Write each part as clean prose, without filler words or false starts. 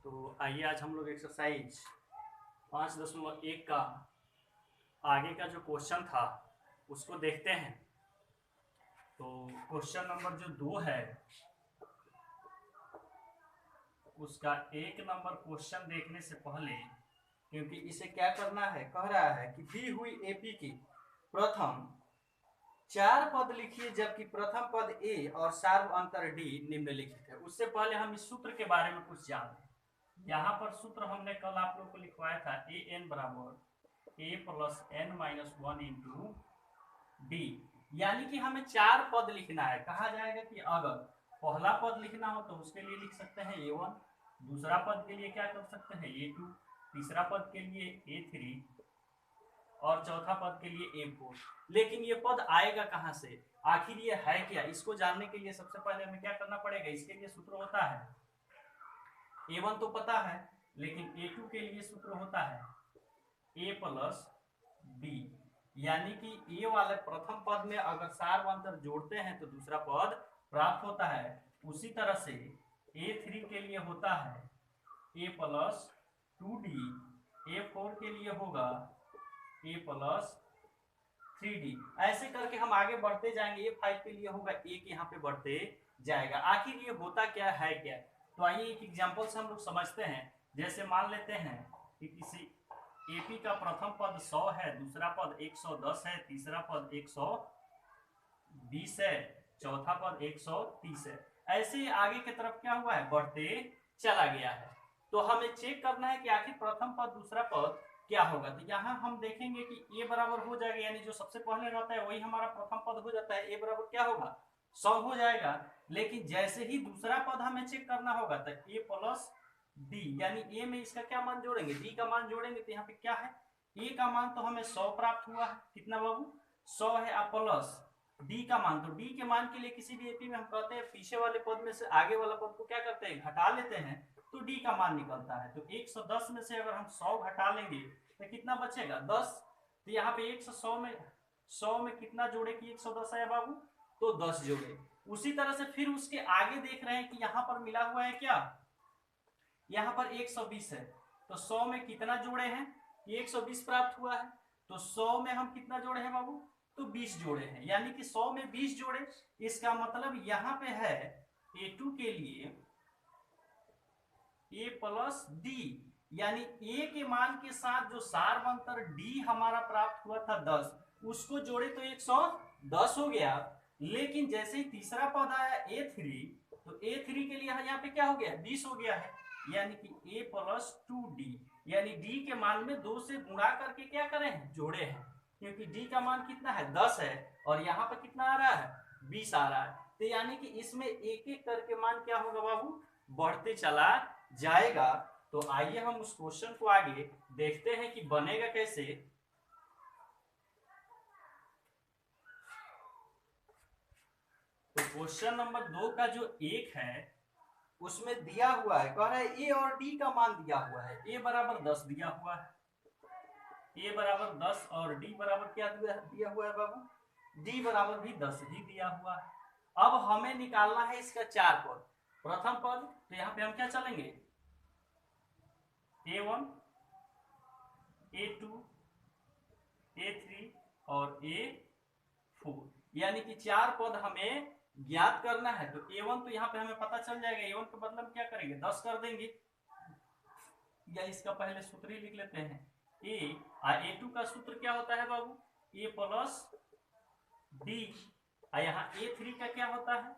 तो आइए आज हम लोग एक्सरसाइज 5.1 का आगे का जो क्वेश्चन था उसको देखते हैं। तो क्वेश्चन नंबर जो 2 है उसका 1 नंबर क्वेश्चन देखने से पहले, क्योंकि इसे क्या करना है, कह रहा है कि दी हुई एपी की प्रथम 4 पद लिखिए जबकि प्रथम पद ए और सार्व अंतर डी निम्नलिखित है। उससे पहले हम इस सूत्र के बारे में कुछ जान लें। यहाँ पर सूत्र हमने कल आप लोग को लिखवाया था ए एन बराबर a plus n minus 1 into d, यानी कि हमें 4 पद लिखना है। कहा जाएगा कि अगर पहला पद लिखना हो तो उसके लिए लिख सकते हैं a1, दूसरा पद के लिए क्या कर सकते हैं a2, तीसरा पद के लिए a3 और चौथा पद के लिए a4। लेकिन ये पद आएगा कहां से, आखिर ये है क्या, इसको जानने के लिए सबसे पहले हमें क्या करना पड़ेगा। इसके लिए सूत्र होता है a1 तो पता है, लेकिन a2 के लिए सूत्र होता है a प्लस b, यानी कि ए वाले प्रथम पद में अगर सार्व अंतर जोड़ते हैं तो दूसरा पद प्राप्त होता है। उसी तरह से a3 के लिए होता है a प्लस 2d, a4 के लिए होगा a प्लस 3d। ऐसे करके हम आगे बढ़ते जाएंगे। a5 के लिए होगा एक, यहाँ पे बढ़ते जाएगा। आखिर ये होता क्या है क्या, तो आइए एक एग्जांपल से हम लोग समझते हैं। जैसे मान लेते हैं कि किसी एपी का प्रथम पद 100 है, दूसरा पद 110 है, तीसरा पद 120 है, चौथा पद 130 है। ऐसे ही आगे की तरफ क्या हुआ है, बढ़ते चला गया है। तो हमें चेक करना है कि आखिर प्रथम पद दूसरा पद क्या होगा। तो यहाँ हम देखेंगे कि ए बराबर हो जाएगा, यानी जो सबसे पहले रहता है वही हमारा प्रथम पद हो जाता है। ए बराबर क्या होगा, 100 हो जाएगा। लेकिन जैसे ही दूसरा पद हमें चेक करना होगा तो ए प्लस डी, यानी ए में इसका क्या मान जोड़ेंगे, डी का मान जोड़ेंगे। तो यहाँ पे क्या है, ए का मान तो हमें 100 प्राप्त हुआ है। कितना बाबू, 100 है। आप प्लस डी का मान, तो डी के मान के लिए किसी भी एपी में हम कहते हैं पीछे वाले पद में से आगे वाला पद को क्या करते हैं, घटा लेते हैं, तो डी का मान निकलता है। तो 110 में से अगर हम 100 घटा लेंगे तो कितना बचेगा, 10। तो यहाँ पे 100 में कितना जोड़े कि 110 आया बाबू, तो 10 जोड़े। उसी तरह से फिर उसके आगे देख रहे हैं कि यहाँ पर मिला हुआ है क्या, यहाँ पर 120 है। तो 100 में कितना जोड़े हैं, 120 प्राप्त हुआ है। तो 100 में हम कितना जोड़े हैं बाबू, तो 20 जोड़े हैं, यानी कि 100 में 20 जोड़े। इसका मतलब यहाँ पे है a2 के लिए a प्लस डी, यानी a के मान के साथ जो सार्व अंतर d हमारा प्राप्त हुआ था 10, उसको जोड़े तो 110 हो गया। लेकिन जैसे ही तीसरा पद आया a3, तो a3 के लिए यहाँ पे क्या हो गया, 20 हो गया है, यानी कि a प्लस 2d, यानी d के मान में 2 से गुणा करके क्या करें हैं, जोड़े हैं। क्योंकि d का मान कितना है, 10 है, और यहाँ पर कितना आ रहा है, 20 आ रहा है। तो यानी कि इसमें एक एक करके मान क्या होगा बाबू, बढ़ते चला जाएगा। तो आइए हम उस क्वेश्चन को आगे देखते हैं कि बनेगा कैसे। तो क्वेश्चन नंबर 2 का जो 1 है उसमें दिया हुआ है, कह रहा है ए और डी का मान दिया हुआ है। ए बराबर 10 दिया हुआ है, ए बराबर 10 और डी बराबर क्या दिया हुआ है बाबू, डी बराबर भी 10 ही दिया हुआ है। अब हमें निकालना है इसका 4 पद। प्रथम पद, तो यहाँ पे हम क्या चलेंगे, a1, a2, a3 और a4, यानी कि 4 पद हमें ज्ञात करना है। तो a1 तो यहाँ पे हमें पता चल जाएगा, a1 के बदले में क्या करेंगे, 10 कर देंगे, या इसका पहले सूत्र ही लिख लेते हैं a2 का सूत्र क्या होता है बाबू, a प्लस डी, यहाँ a3 का क्या होता है,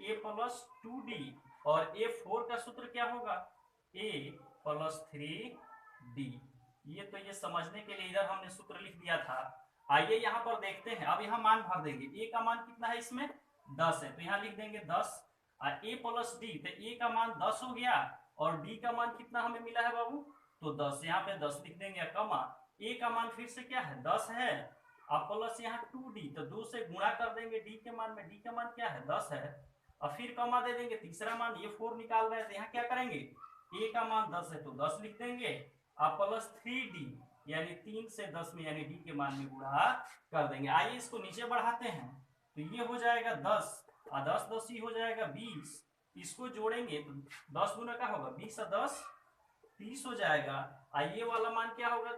a प्लस 2d, और a4 का सूत्र क्या होगा, a प्लस 3d। ये समझने के लिए इधर हमने सूत्र लिख दिया था। आइए यहाँ पर देखते हैं। अब यहाँ मान भर देंगे, a का मान कितना है, इसमें 10 है, तो यहाँ लिख देंगे 10, और a प्लस डी, तो a का मान 10 हो गया, और d का मान कितना हमें मिला है बाबू, तो 10, यहाँ पे 10 लिख देंगे, कमा a का मान फिर से क्या है, 10 है, अब प्लस यहाँ 2d, तो 2 से गुणा कर देंगे d के मान में, d का मान क्या है, 10 है, और फिर कमा दे देंगे, तीसरा मान ये 4 निकाल रहे हैं, तो यहाँ क्या करेंगे, a का मान 10 है तो 10 लिख देंगे, अब प्लस 3d, यानी 3 से 10 में, यानी d के मान में गुणा कर देंगे। आइए इसको नीचे बढ़ाते हैं, तो ये हो जाएगा 10, और 10 10 ही हो जाएगा 20, इसको जोड़ेंगे तो 10 गुना का होगा 20 और 10 30 हो जाएगा। ये वाला मान क्या होगा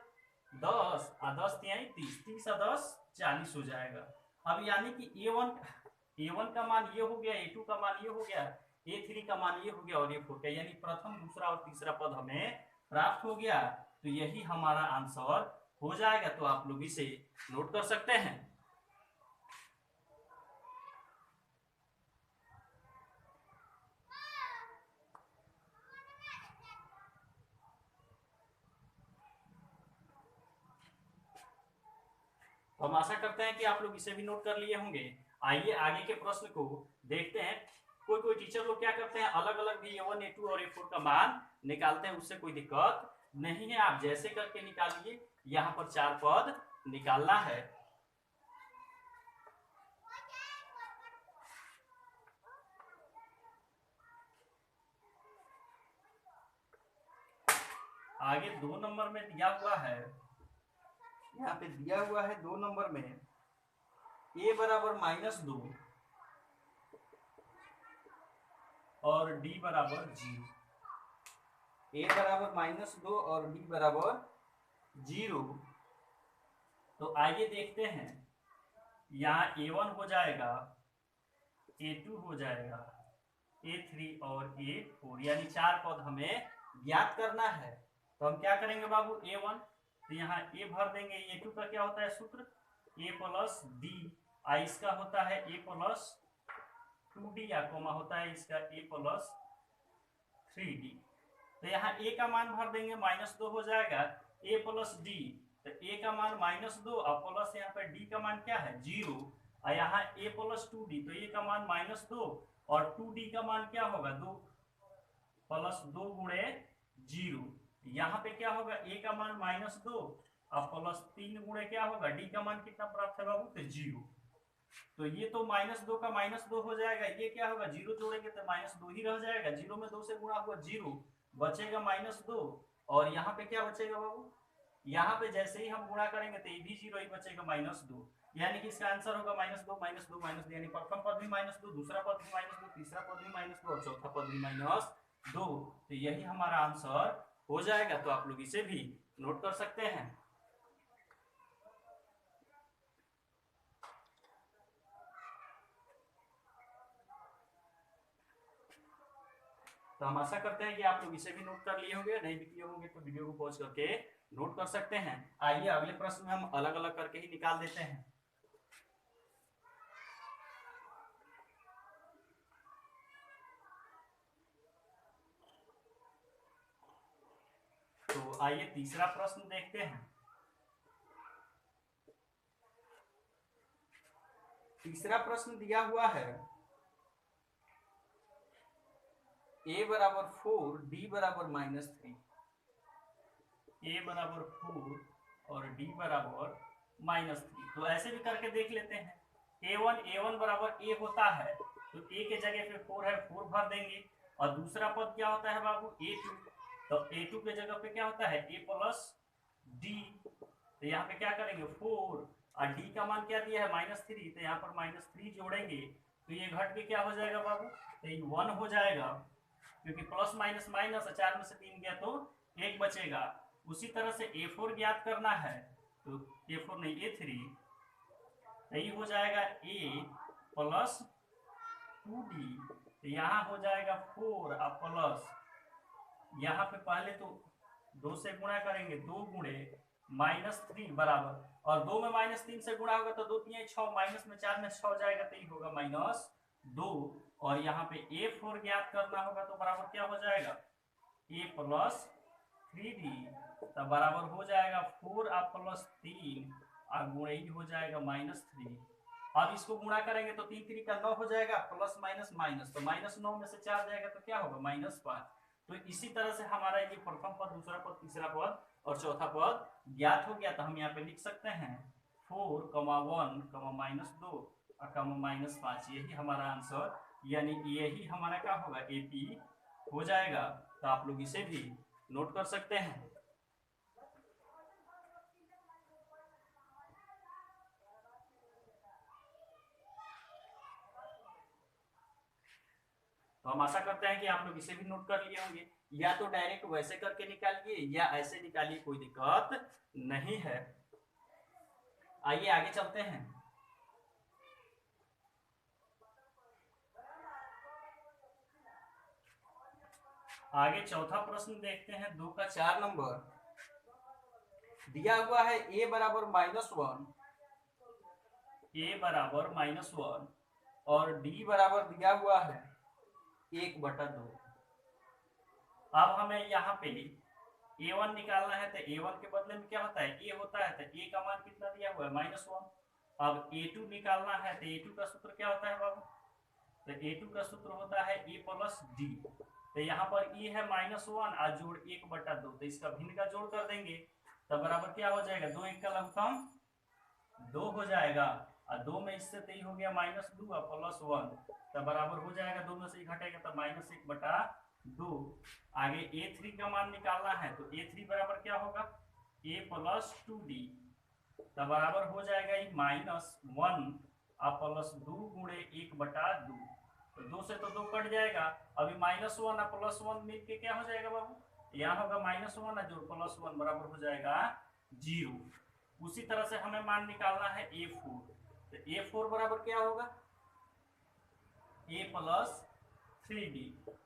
10 और 10 यानी 30, 30 और 10 40 हो जाएगा। अब यानी कि ए वन का मान ये हो गया, ए2 का मान ये हो गया, ए3 का मान ये हो गया और ए4 का, यानी प्रथम दूसरा और तीसरा पद हमें प्राप्त हो गया। तो यही हमारा आंसर हो जाएगा। तो आप लोग इसे नोट कर सकते हैं। तो हम आशा करते हैं कि आप लोग इसे भी नोट कर लिए होंगे। आइए आगे के प्रश्न को देखते हैं। कोई कोई टीचर लोग क्या करते हैं, अलग अलग भी ए1 ए2 और ए4 का मान निकालते हैं, उससे कोई दिक्कत नहीं है, आप जैसे करके निकालिए। यहाँ पर 4 पद निकालना है। आगे 2 नंबर में दिया हुआ है, यहाँ पे दिया हुआ है 2 नंबर में a बराबर -2 और d बराबर 0। a बराबर -2 और d बराबर 0। तो आइए देखते हैं, यहाँ a1 हो जाएगा, a2 हो जाएगा, a3 और a4, यानी 4 पद हमें ज्ञात करना है। तो हम क्या करेंगे बाबू, a1 तो यहाँ a भर देंगे। a2 का क्या होता है सूत्र, a प्लस डी, इसका होता है a प्लस 2d, या कोमा होता है इसका a प्लस 3d। तो यहाँ a का मान भर देंगे, -2 हो जाएगा, a प्लस डी, तो a का मान -2 और प्लस यहाँ पर d का मान क्या है 0, और यहाँ a प्लस 2d, तो a का मान -2 और 2d का मान क्या होगा 2 प्लस 2 गुणे 0। यहाँ पे क्या होगा, a का मान -2 और प्लस 3 गुणे क्या होगा, d का मान कितना प्राप्त है बाबू, तो 0। तो ये तो -2 का -2 हो जाएगा, ये क्या होगा 0 जोड़ेंगे तो -2 ही रह जाएगा, 0 में 2 से गुणा हुआ 0, बचेगा -2। और यहाँ पे क्या बचेगा बाबू, यहाँ पे जैसे ही हम गुणा करेंगे तो ये भी 0 ही बचेगा, -2, यानी कि इसका आंसर होगा -2 -2 -2, यानी प्रथम पद भी -2, दूसरा पद भी -2, तीसरा पद भी -2 और चौथा पद भी -2। तो यही हमारा आंसर हो जाएगा। तो आप लोग इसे भी नोट कर सकते हैं। तो हम आशा करते हैं कि आप लोग इसे भी नोट कर लिए होंगे, नहीं भी किए होंगे तो वीडियो को पॉज करके नोट कर सकते हैं। आइए अगले प्रश्न में हम अलग अलग करके ही निकाल देते हैं। तो आइए तीसरा प्रश्न देखते हैं। तीसरा प्रश्न दिया हुआ है, a बराबर 4 d बराबर -3, a बराबर 4 और d बराबर -3। तो ऐसे भी करके देख लेते हैं। a1 बराबर a होता है, तो a के जगह पे 4 है, 4 भर देंगे। और दूसरा पद क्या होता है बाबू, a2, तो a2 के जगह पे क्या होता है a प्लस d, तो यहाँ पे क्या करेंगे 4 और d का मान क्या दिया है -3, तो यहाँ पर -3 जोड़ेंगे तो ये घट के क्या हो जाएगा बाबू, तो ये 1 हो जाएगा, क्योंकि प्लस माइनस माइनस, 4 में से 3 गया तो 1 बचेगा। उसी तरह से a4 ज्ञात करना है, तो a4 नहीं a3, यही हो जाएगा a प्लस 2d, तो यहाँ हो जाएगा 4 और प्लस, यहाँ पे पहले तो 2 से गुणा करेंगे, 2 गुणे -3 बराबर, और 2 में -3 से गुणा होगा तो 2 3 6, माइनस में 4 में 6 जाएगा तो ये होगा -2। और यहाँ पे a4 ज्ञात करना होगा तो बराबर क्या हो जाएगा a प्लस 3d, तो बराबर हो जाएगा 4 और प्लस 3 और गुणे ही हो जाएगा -3। अब इसको गुणा करेंगे तो 3 3 का 9 हो जाएगा, प्लस माइनस माइनस, तो -9 में से 4 जाएगा तो क्या होगा -5। तो इसी तरह से हमारा ये प्रथम पद, दूसरा पद, तीसरा पद और चौथा पद ज्ञात हो गया। तो हम यहाँ पे लिख सकते हैं 4, 1, -2 और -5, यही हमारा आंसर, यानी यही हमारा क्या होगा एपी हो जाएगा। तो आप लोग इसे भी नोट कर सकते हैं। तो तो हम आशा करते हैं कि आप लोग इसे भी नोट कर लिए होंगे, या तो डायरेक्ट वैसे करके निकालिए या ऐसे निकालिए, कोई दिक्कत नहीं है। आइए आगे चलते हैं। आगे चौथा प्रश्न देखते हैं, 2 का 4 नंबर दिया हुआ है a बराबर -1, a बराबर -1 और d बराबर दिया हुआ है 1/2। अब हमें यहाँ पे a1 निकालना है, तो a1 के बदले में क्या होता है, a होता है, तो a का मान कितना दिया हुआ है -1। अब a2 निकालना है, तो a2 का सूत्र क्या होता है बाबू, तो a2 का सूत्र होता है a प्लस d। तो यहाँ पर e है -1 और जोड़ 1/2, तो इसका भिन्न का जोड़ कर देंगे, तब बराबर क्या हो जाएगा, 2 1 का लघुत्तम 2 हो जाएगा, और 2 में इससे 3 हो गया -2 और +1, तब बराबर हो जाएगा, 2 में से घटेगा तब -1/2। आगे a3 का मान निकालना है, तो a3 बराबर क्या होगा, a प्लस 2d, तब बराबर हो जाएगा -1 और +2 गुणे 1/2। तो 2 से तो 2 कट जाएगा, अभी -1 और +1 मिलके क्या हो जाएगा बाबू, यहाँ होगा -1 जोड़ +1 बराबर हो जाएगा 0। उसी तरह से हमें मान निकालना है a4, तो a4 बराबर क्या होगा, a प्लस 3d,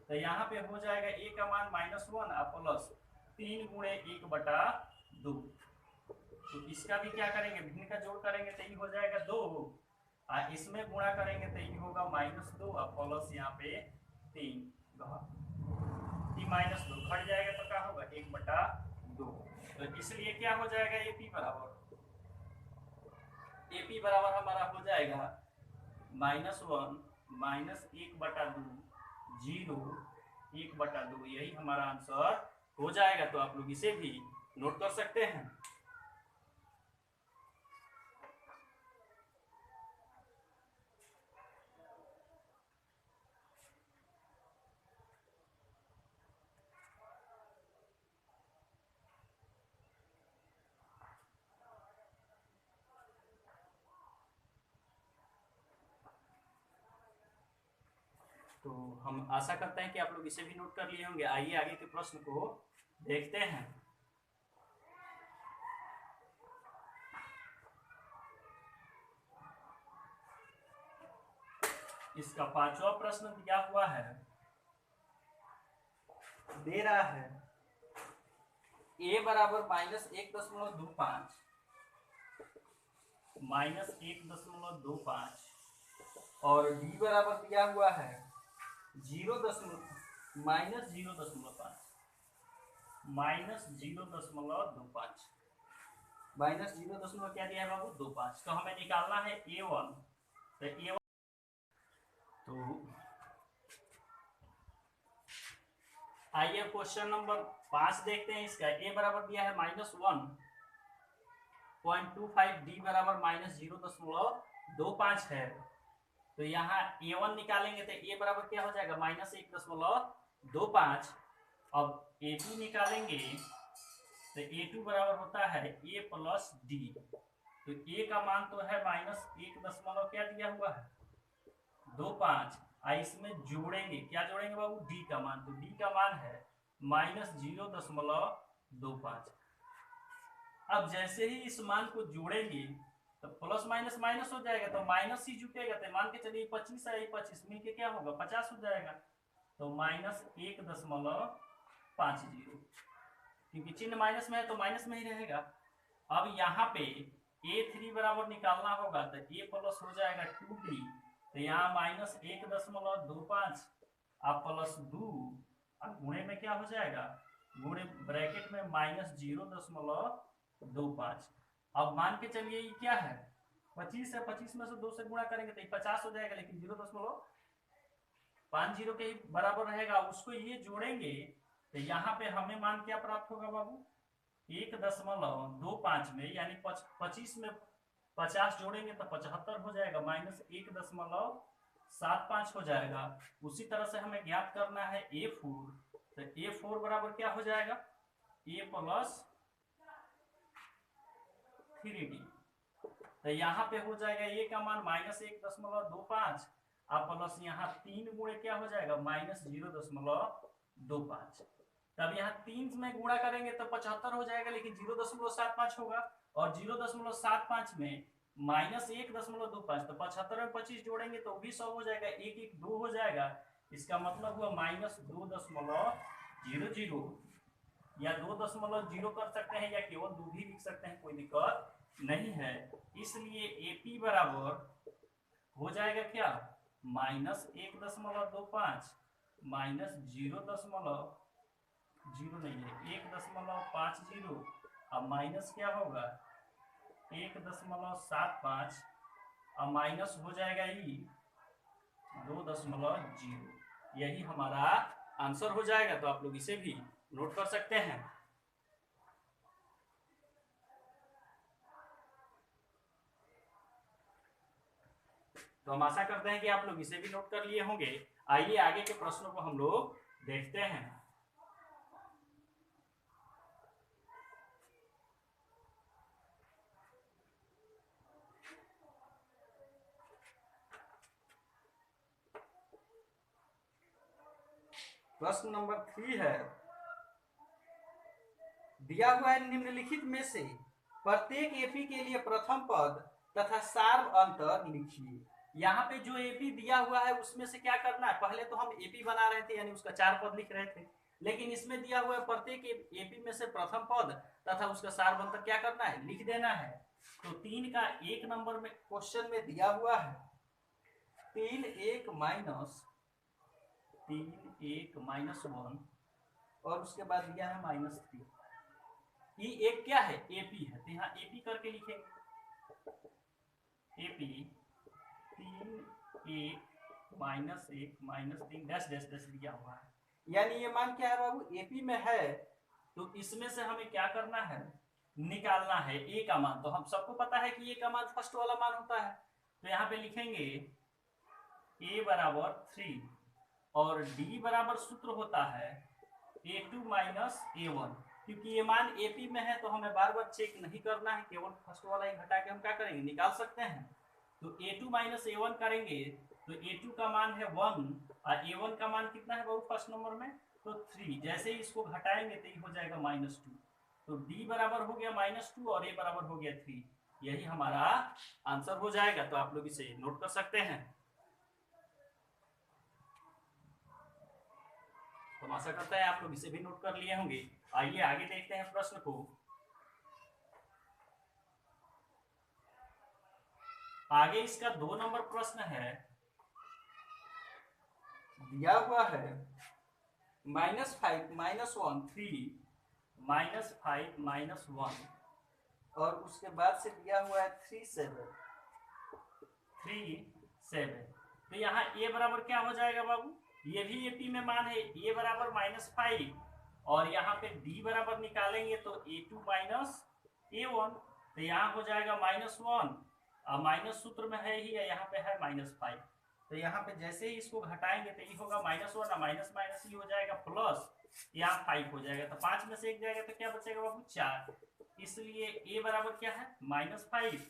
तो यहाँ पे हो जाएगा a का मान -1 और +3 गुणे 1/2। तो इसका भी क्या करेंगे, भिन्न का जोड़ करेंगे तो ये हो जाएगा 2, और इसमें गुणा करेंगे तो ये होगा -2 और प्लस यहाँ पे 3, -2 घट जाएगा तो क्या होगा 1/2। तो इसलिए क्या हो जाएगा, AP बराबर हमारा हो जाएगा -1 -1/2 0 1/2, यही हमारा आंसर हो जाएगा। तो आप लोग इसे भी नोट कर सकते हैं। तो हम आशा करते हैं कि आप लोग इसे भी नोट कर लिए होंगे। आइए आगे के प्रश्न को देखते हैं। इसका 5वां प्रश्न दिया हुआ है, दे रहा है a बराबर -1.25 और d बराबर दिया हुआ है -0.25 क्या दिया है बाबू, 25। तो हमें निकालना है a1, तो a1 तो आइए क्वेश्चन नंबर 5 देखते हैं। इसका a बराबर दिया है -1.25, d बराबर -0.25 है। तो यहाँ a1 निकालेंगे तो a बराबर क्या हो जाएगा, -1.25। अब a2 निकालेंगे तो a2 बराबर होता है a प्लस d। तो a का मान तो है -1 क्या दिया हुआ है 25, इसमें जोड़ेंगे, क्या जोड़ेंगे बाबू, d का मान, तो d का मान है -0.25। अब जैसे ही इस मान को जोड़ेंगे तो प्लस माइनस माइनस हो जाएगा, तो माइनस ही जुटेगा, तो मान के चलिए 25 है, 25 मिलके क्या होगा 50 हो जाएगा, तो -1.50, क्योंकि चिन्ह माइनस में है तो माइनस में ही रहेगा। अब यहाँ पे a3 बराबर निकालना होगा, तो a प्लस हो जाएगा 2d, तो यहाँ -1.25 +2 गुणे में क्या हो जाएगा, गुणे ब्रैकेट में -0.25। अब मान के चलिए ये क्या है 25 है, 25 में से 2 से गुणा करेंगे तो ये 50 हो जाएगा, लेकिन 0.50 के बराबर रहेगा। उसको ये जोड़ेंगे तो यहाँ पे हमें मान क्या प्राप्त होगा बाबू, 1.25 में, यानी 25 में 50 जोड़ेंगे तो 75 हो जाएगा, -1.75 हो जाएगा। उसी तरह से हमें ज्ञात करना है a4, तो a4 बराबर क्या हो जाएगा, a प्लस 3d, तो यहाँ पे हो जाएगा a का मान -1.25 अब प्लस यहाँ 3 गुणे क्या हो जाएगा -0.25। तब यहाँ 3 में गुणा करेंगे तो 75 हो जाएगा, लेकिन 0.75 होगा, और 0.75 में -1.25, तो 75 में 25 जोड़ेंगे तो भी 100 हो जाएगा, 1 1 2 हो जाएगा। इसका मतलब हुआ -2.00 या 2.0 कर सकते हैं, या केवल 2 भी लिख सकते हैं, कोई दिक्कत नहीं है। इसलिए AP बराबर हो जाएगा क्या, -1.25 -0.0 नहीं है 1.50, अब माइनस क्या होगा 1.75, अब माइनस हो जाएगा 2.0। यही हमारा आंसर हो जाएगा। तो आप लोग इसे भी नोट कर सकते हैं। तो हम आशा करते हैं कि आप लोग इसे भी नोट कर लिए होंगे। आइए आगे के प्रश्नों को हम लोग देखते हैं। प्रश्न नंबर 3 है, दिया हुआ है निम्नलिखित में से प्रत्येक एपी के लिए प्रथम पद तथा सार अंतर लिखिए। यहाँ पे जो एपी दिया हुआ है उसमें से क्या करना है, पहले तो हम एपी बना रहे थे, यानी उसका 4 पद लिख रहे थे, लेकिन इसमें दिया हुआ है प्रत्येक एपी में से प्रथम पद तथा उसका सार अंतर क्या करना है, लिख देना है। तो 3 का 1 नंबर में क्वेश्चन में दिया हुआ है 3 1 -1 और उसके बाद दिया है -3। ये एक क्या है, एपी है, तो यहाँ एपी करके लिखेंगे, एपी 3 1 -1 -3 डैश डैश दिया हुआ है, यानी ये मान क्या है बाबू, एपी में है। तो इसमें से हमें क्या करना है, निकालना है ए का मान। तो हम सबको पता है कि ए का मान फर्स्ट वाला मान होता है, तो यहाँ पे लिखेंगे ए बराबर 3 और डी बराबर सूत्र होता है A2 -A1। क्योंकि ये मान एपी में है तो हमें बार बार चेक नहीं करना है, केवल फर्स्ट वाला ही घटा के हम क्या करेंगे, निकाल सकते हैं। तो A2 -A1 करेंगे तो A2 का मान है 1 और A1 का मान कितना है बाबू फर्स्ट नंबर में, तो 3। जैसे ही इसको घटाएंगे तो ये हो जाएगा -2। तो D बराबर हो गया -2 और A बराबर हो गया 3। यही हमारा आंसर हो जाएगा। तो आप लोग इसे नोट कर सकते हैं। तो आशा करता है आप लोग इसे भी नोट कर लिए होंगे। आइए आगे देखते हैं प्रश्न को। आगे इसका 2 नंबर प्रश्न है, दिया हुआ है -5 -1 3 -5 -1 और उसके बाद से दिया हुआ है 3 7 3 7। तो यहाँ ए बराबर क्या हो जाएगा बाबू, ये भी एपी में मान है, ए बराबर -5 और यहाँ पे डी बराबर निकालेंगे तो A2 -A1। तो यहाँ हो जाएगा -1 और माइनस सूत्र में है ही, यहाँ पे है -5। तो यहाँ पे जैसे ही इसको घटाएंगे तो ये होगा -1 और माइनस माइनस ही हो जाएगा प्लस, यहाँ 5 हो जाएगा। तो 5 में से 1 जाएगा तो क्या बचेगा बाबू 4। इसलिए ए बराबर क्या है -5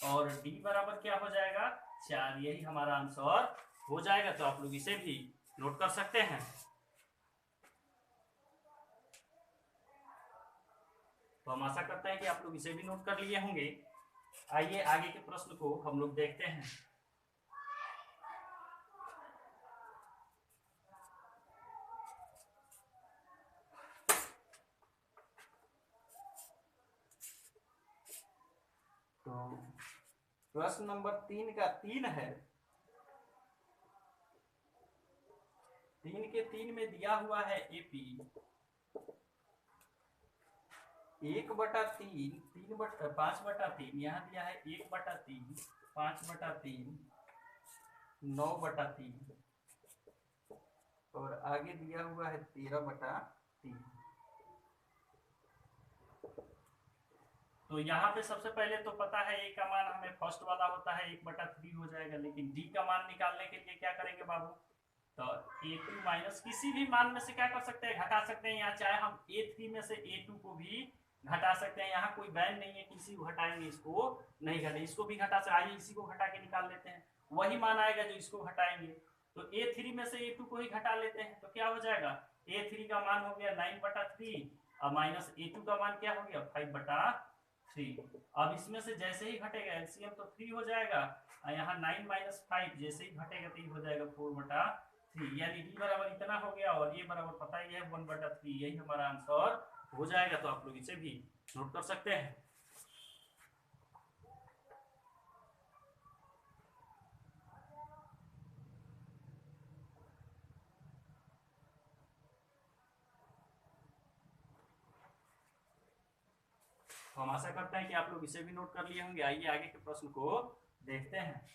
और डी बराबर क्या हो जाएगा 4। यही हमारा आंसर हो जाएगा। तो आप लोग इसे भी नोट कर सकते हैं। तो हम आशा करते हैं कि आप लोग इसे भी नोट कर लिए होंगे। आइए आगे के प्रश्न को हम लोग देखते हैं। तो प्रश्न नंबर 3 का 3 है, 3 के 3 में दिया हुआ है एपी 1/3 5/3, यहाँ दिया है 1/3 5/3 9/3 और आगे दिया हुआ है 13/3। तो यहाँ पे सबसे पहले तो पता है ए का मान हमें फर्स्ट वाला होता है 1/3 हो जाएगा, लेकिन डी का मान निकालने के लिए क्या करेंगे बाबू, तो A2 माइनस किसी भी मान में से क्या कर सकते हैं, घटा सकते हैं। यहाँ चाहे हम A3 में से A2 को भी घटा सकते हैं, यहाँ कोई बैन नहीं है किसी को घटाएंगे, इसको नहीं घटे, इसको भी घटा सकते। आइए इसी को घटा के निकाल लेते हैं। वही मान आएगा जो इसको घटाएंगे। तो A3 में से A2 को ही घटा लेते हैं, तो क्या हो जाएगा, A3 का मान हो गया 9/3 और माइनस A2 का मान क्या हो गया 5/3। अब इसमें से जैसे ही घटेगा एलसीएम तो 3 हो जाएगा, और यहाँ 9 - 5 जैसे ही घटेगा तो ये हो जाएगा 4/3, यानी D बराबर इतना हो गया और ये बराबर पता ही है 1/3। यही हमारा आंसर हो जाएगा। तो आप लोग इसे भी नोट कर सकते हैं। तो हम आशा करते हैं कि आप लोग इसे भी नोट कर लिए होंगे। आइए आगे के प्रश्न को देखते हैं।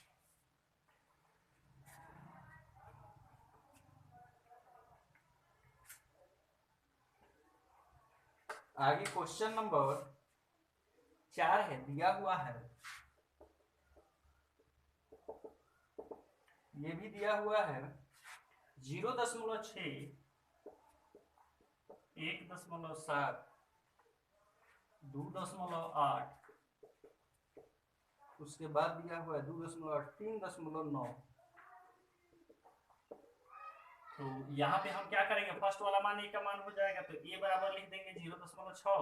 आगे क्वेश्चन नंबर 4 है, दिया हुआ है, ये भी दिया हुआ है 0.6, 1.7, 2.8, उसके बाद दिया हुआ है 2.8, 3.9। तो यहाँ पे हम क्या करेंगे, फर्स्ट वाला मान ए का मान हो जाएगा, तो ए बराबर लिख देंगे 0.6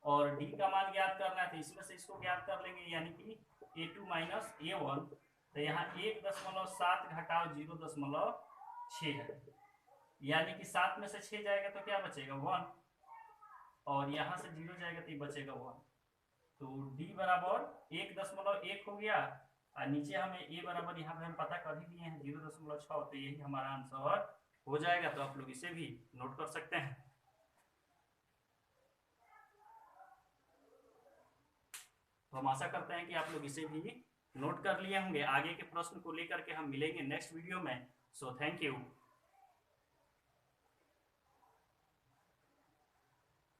और डी का मान ज्ञात करना है, तो इसमें से इसको ज्ञात कर लेंगे, यानी कि A2 माइनस A1। तो यहाँ 1.7 घटाओ 0.6 है, यानी कि 7 में से 6 जाएगा तो क्या बचेगा 1, और यहाँ से 0 जाएगा तो ये बचेगा 1। तो D बराबर 1.1 हो गया, और नीचे हमें A बराबर यहाँ पे हम पता कर ही दिए हैं 0.6, तो यही हमारा आंसर हो जाएगा। तो आप लोग इसे भी नोट कर सकते हैं। तो हम आशा करते हैं कि आप लोग इसे भी नोट कर लिए होंगे। आगे के प्रश्न को लेकर के हम मिलेंगे नेक्स्ट वीडियो में। So thank you.